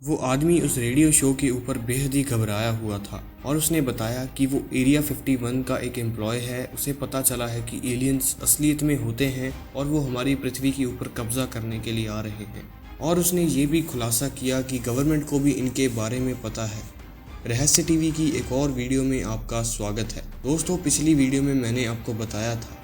वो आदमी उस रेडियो शो के ऊपर बेहद ही घबराया हुआ था और उसने बताया कि वो एरिया 51 का एक एम्प्लॉय है। उसे पता चला है कि एलियंस असलियत में होते हैं और वो हमारी पृथ्वी के ऊपर कब्जा करने के लिए आ रहे हैं। और उसने ये भी खुलासा किया कि गवर्नमेंट को भी इनके बारे में पता है। रहस्य टीवी की एक और वीडियो में आपका स्वागत है। दोस्तों, पिछली वीडियो में मैंने आपको बताया था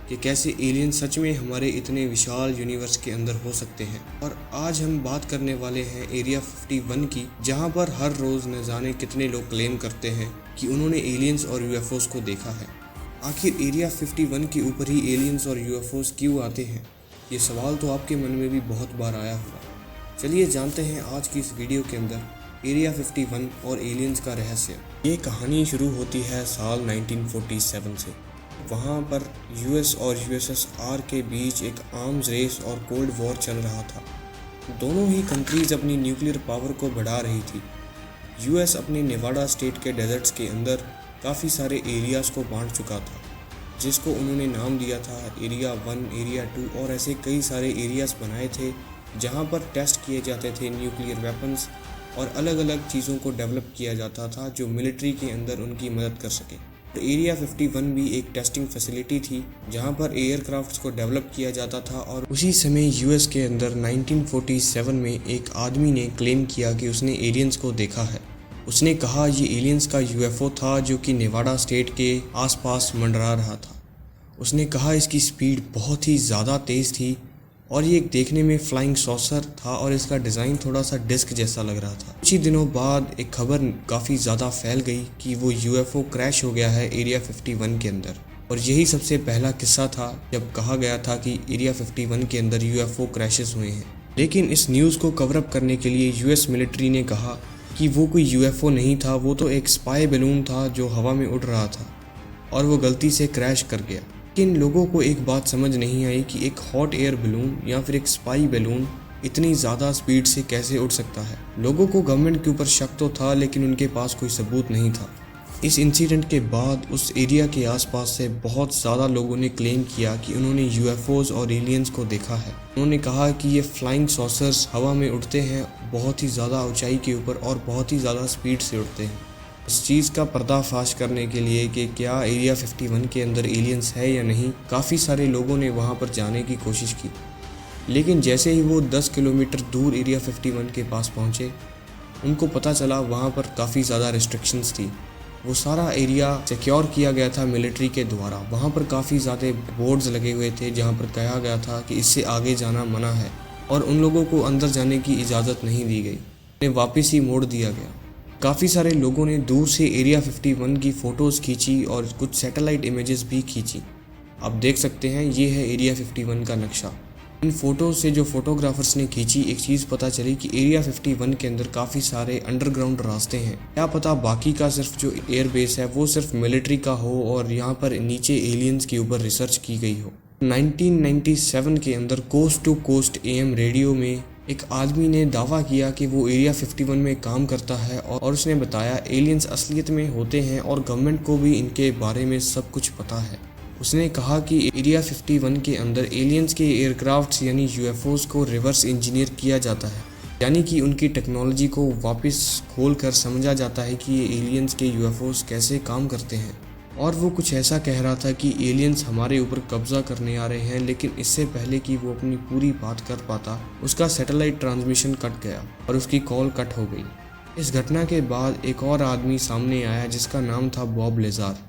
कि कैसे एलियन सच में हमारे इतने विशाल यूनिवर्स के अंदर हो सकते हैं। और आज हम बात करने वाले हैं एरिया 51 की, जहां पर हर रोज़ न जाने कितने लोग क्लेम करते हैं कि उन्होंने एलियंस और यूएफओस को देखा है। आखिर एरिया 51 के ऊपर ही एलियंस और यूएफओस क्यों आते हैं? ये सवाल तो आपके मन में भी बहुत बार आया होगा। चलिए जानते हैं आज की इस वीडियो के अंदर एरिया 51 और एलियंस का रहस्य। ये कहानी शुरू होती है साल 1947 से। वहाँ पर यूएस और यूएसएसआर के बीच एक आर्म्स रेस और कोल्ड वॉर चल रहा था। दोनों ही कंट्रीज अपनी न्यूक्लियर पावर को बढ़ा रही थी। यूएस अपने नेवाडा स्टेट के डेजर्ट्स के अंदर काफ़ी सारे एरियाज़ को बांट चुका था, जिसको उन्होंने नाम दिया था एरिया 1, एरिया 2 और ऐसे कई सारे एरियाज़ बनाए थे जहाँ पर टेस्ट किए जाते थे न्यूक्लियर वेपन्स और अलग अलग चीज़ों को डेवलप किया जाता था जो मिलिट्री के अंदर उनकी मदद कर सके। तो एरिया 51 भी एक टेस्टिंग फैसिलिटी थी जहां पर एयरक्राफ्ट्स को डेवलप किया जाता था। और उसी समय यूएस के अंदर 1947 में एक आदमी ने क्लेम किया कि उसने एलियंस को देखा है। उसने कहा ये एलियंस का यूएफओ था जो कि नेवाडा स्टेट के आसपास मंडरा रहा था। उसने कहा इसकी स्पीड बहुत ही ज़्यादा तेज़ थी और ये एक देखने में फ्लाइंग सॉसर था और इसका डिज़ाइन थोड़ा सा डिस्क जैसा लग रहा था। कुछ ही दिनों बाद एक खबर काफ़ी ज़्यादा फैल गई कि वो यूएफओ क्रैश हो गया है एरिया 51 के अंदर। और यही सबसे पहला किस्सा था जब कहा गया था कि एरिया 51 के अंदर यूएफओ क्रैशेस हुए हैं। लेकिन इस न्यूज़ को कवर अप करने के लिए यूएस मिलिट्री ने कहा कि वो कोई यूएफओ नहीं था, वो तो एक स्पाई बैलून था जो हवा में उड़ रहा था और वो गलती से क्रैश कर गया। लेकिन लोगों को एक बात समझ नहीं आई कि एक हॉट एयर बैलून या फिर एक स्पाई बैलून इतनी ज़्यादा स्पीड से कैसे उड़ सकता है। लोगों को गवर्नमेंट के ऊपर शक तो था लेकिन उनके पास कोई सबूत नहीं था। इस इंसिडेंट के बाद उस एरिया के आसपास से बहुत ज़्यादा लोगों ने क्लेम किया कि उन्होंने यूएफओज और एलियंस को देखा है। उन्होंने कहा कि ये फ्लाइंग सॉसर्स हवा में उड़ते हैं बहुत ही ज़्यादा ऊंचाई के ऊपर और बहुत ही ज़्यादा स्पीड से उड़ते हैं। इस चीज़ का पर्दाफाश करने के लिए कि क्या एरिया 51 के अंदर एलियंस है या नहीं, काफ़ी सारे लोगों ने वहाँ पर जाने की कोशिश की। लेकिन जैसे ही वो 10 किलोमीटर दूर एरिया 51 के पास पहुँचे, उनको पता चला वहाँ पर काफ़ी ज़्यादा रिस्ट्रिक्शंस थी। वो सारा एरिया सिक्योर किया गया था मिलिट्री के द्वारा। वहाँ पर काफ़ी ज़्यादा बोर्ड्स लगे हुए थे जहाँ पर कहा गया था कि इससे आगे जाना मना है और उन लोगों को अंदर जाने की इजाज़त नहीं दी गई। उन्हें वापस ही मोड़ दिया गया। काफ़ी सारे लोगों ने दूर से एरिया 51 की फ़ोटोज़ खींची और कुछ सैटेलाइट इमेजेस भी खींची। आप देख सकते हैं ये है एरिया 51 का नक्शा। इन फ़ोटोज़ से जो फोटोग्राफर्स ने खींची, एक चीज़ पता चली कि एरिया 51 के अंदर काफ़ी सारे अंडरग्राउंड रास्ते हैं। क्या पता बाकी का सिर्फ जो एयरबेस है वो सिर्फ मिलिट्री का हो और यहाँ पर नीचे एलियंस के ऊपर रिसर्च की गई हो। 1997 के अंदर coast to coast AM radio में एक आदमी ने दावा किया कि वो एरिया 51 में काम करता है और उसने बताया एलियंस असलियत में होते हैं और गवर्नमेंट को भी इनके बारे में सब कुछ पता है। उसने कहा कि एरिया 51 के अंदर एलियंस के एयरक्राफ्ट्स यानी यूएफओस को रिवर्स इंजीनियर किया जाता है, यानी कि उनकी टेक्नोलॉजी को वापस खोल कर समझा जाता है कि ये एलियंस के यूएफओस कैसे काम करते हैं। और वो कुछ ऐसा कह रहा था कि एलियंस हमारे ऊपर कब्जा करने आ रहे हैं, लेकिन इससे पहले कि वो अपनी पूरी बात कर पाता उसका सैटेलाइट ट्रांसमिशन कट गया और उसकी कॉल कट हो गई। इस घटना के बाद एक और आदमी सामने आया जिसका नाम था बॉब लेजार।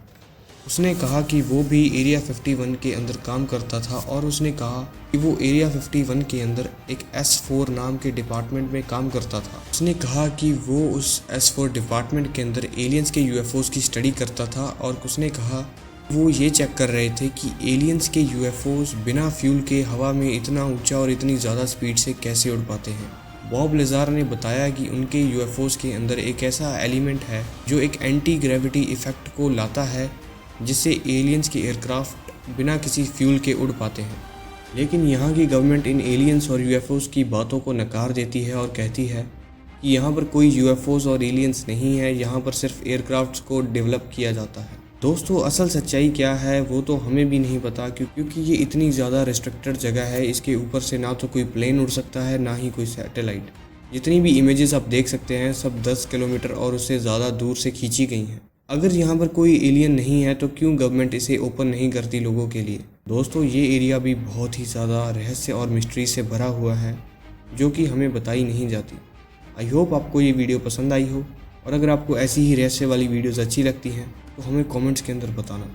उसने कहा कि वो भी एरिया 51 के अंदर काम करता था और उसने कहा कि वो एरिया 51 के अंदर एक S4 नाम के डिपार्टमेंट में काम करता था। उसने कहा कि वो उस S4 डिपार्टमेंट के अंदर एलियंस के यूएफओस की स्टडी करता था और उसने कहा वो ये चेक कर रहे थे कि एलियंस के यूएफओस बिना फ्यूल के हवा में इतना ऊंचा और इतनी ज़्यादा स्पीड से कैसे उड़ पाते हैं। बॉब लेजार ने बताया कि उनके यूएफओस के अंदर एक ऐसा एलिमेंट है जो एक एंटी ग्रेविटी इफेक्ट को लाता है जिससे एलियंस के एयरक्राफ्ट बिना किसी फ्यूल के उड़ पाते हैं। लेकिन यहाँ की गवर्नमेंट इन एलियंस और यूएफओस की बातों को नकार देती है और कहती है कि यहाँ पर कोई यूएफओस और एलियंस नहीं है, यहाँ पर सिर्फ एयरक्राफ्ट्स को डेवलप किया जाता है। दोस्तों, असल सच्चाई क्या है वो तो हमें भी नहीं पता क्योंकि ये इतनी ज़्यादा रिस्ट्रिक्टेड जगह है। इसके ऊपर से ना तो कोई प्लेन उड़ सकता है ना ही कोई सैटेलाइट। जितनी भी इमेजेस आप देख सकते हैं सब 10 किलोमीटर और उससे ज़्यादा दूर से खींची गई हैं। अगर यहाँ पर कोई एलियन नहीं है तो क्यों गवर्नमेंट इसे ओपन नहीं करती लोगों के लिए। दोस्तों ये एरिया भी बहुत ही ज़्यादा रहस्य और मिस्ट्री से भरा हुआ है जो कि हमें बताई नहीं जाती। आई होप आपको ये वीडियो पसंद आई हो, और अगर आपको ऐसी ही रहस्य वाली वीडियोज़ अच्छी लगती हैं तो हमें कमेंट्स के अंदर बताना।